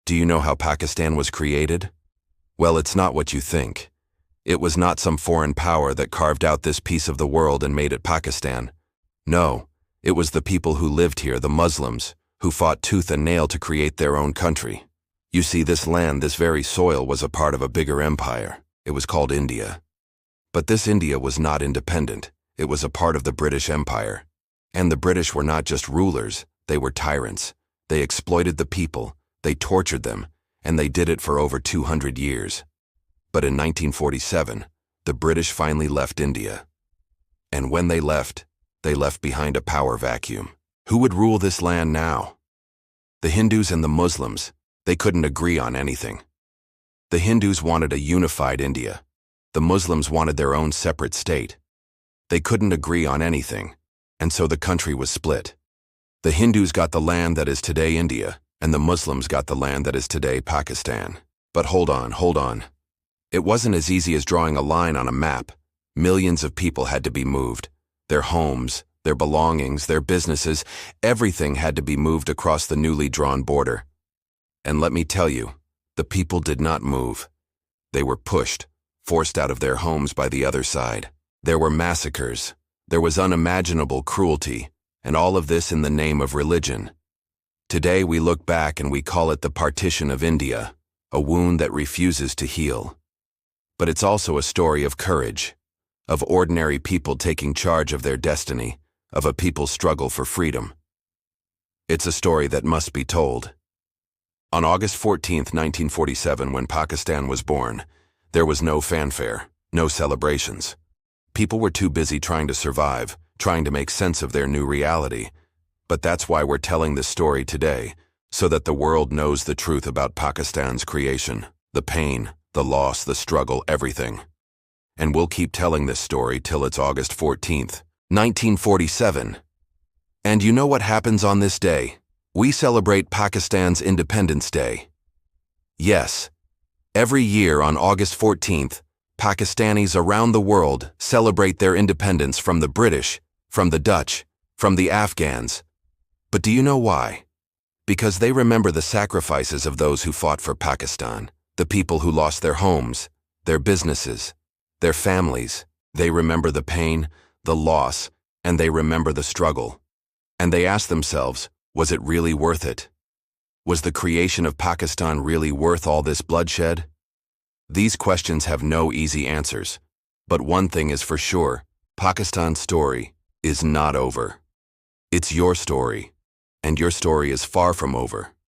Do you know how Pakistan was created? Well, it's not what you think. It was not some foreign power that carved out this piece of the world and made it Pakistan. No, it was the people who lived here, the Muslims, who fought tooth and nail to create their own country. You see, this land, this very soil, was a part of a bigger empire. It was called India. But this India was not independent. It was a part of the British Empire. And the British were not just rulers, they were tyrants. They exploited the people, they tortured them, and they did it for over 200 years. But in 1947, the British finally left India. And when they left behind a power vacuum. Who would rule this land now? The Hindus and the Muslims, they couldn't agree on anything. The Hindus wanted a unified India. The Muslims wanted their own separate state. They couldn't agree on anything, and so the country was split. The Hindus got the land that is today India, and the Muslims got the land that is today Pakistan. But hold on. It wasn't as easy as drawing a line on a map. Millions of people had to be moved. Their homes, their belongings, their businesses, everything had to be moved across the newly drawn border. And let me tell you, the people did not move. They were pushed, forced out of their homes by the other side. There were massacres. There was unimaginable cruelty, and all of this in the name of religion. Today we look back and we call it the Partition of India, a wound that refuses to heal. But it's also a story of courage, of ordinary people taking charge of their destiny, of a people's struggle for freedom. It's a story that must be told. On August 14, 1947, when Pakistan was born, there was no fanfare, no celebrations. People were too busy trying to survive, trying to make sense of their new reality. But that's why we're telling this story today, so that the world knows the truth about Pakistan's creation, the pain, the loss, the struggle, everything. And we'll keep telling this story till it's August 14th, 1947. And you know what happens on this day? We celebrate Pakistan's Independence Day. Yes, every year on August 14th, Pakistanis around the world celebrate their independence from the British, from the Dutch, from the Afghans. But do you know why? Because they remember the sacrifices of those who fought for Pakistan, the people who lost their homes, their businesses, their families. They remember the pain, the loss, and they remember the struggle. And they ask themselves, was it really worth it? Was the creation of Pakistan really worth all this bloodshed? These questions have no easy answers. But one thing is for sure, Pakistan's story is not over. It's your story, and your story is far from over.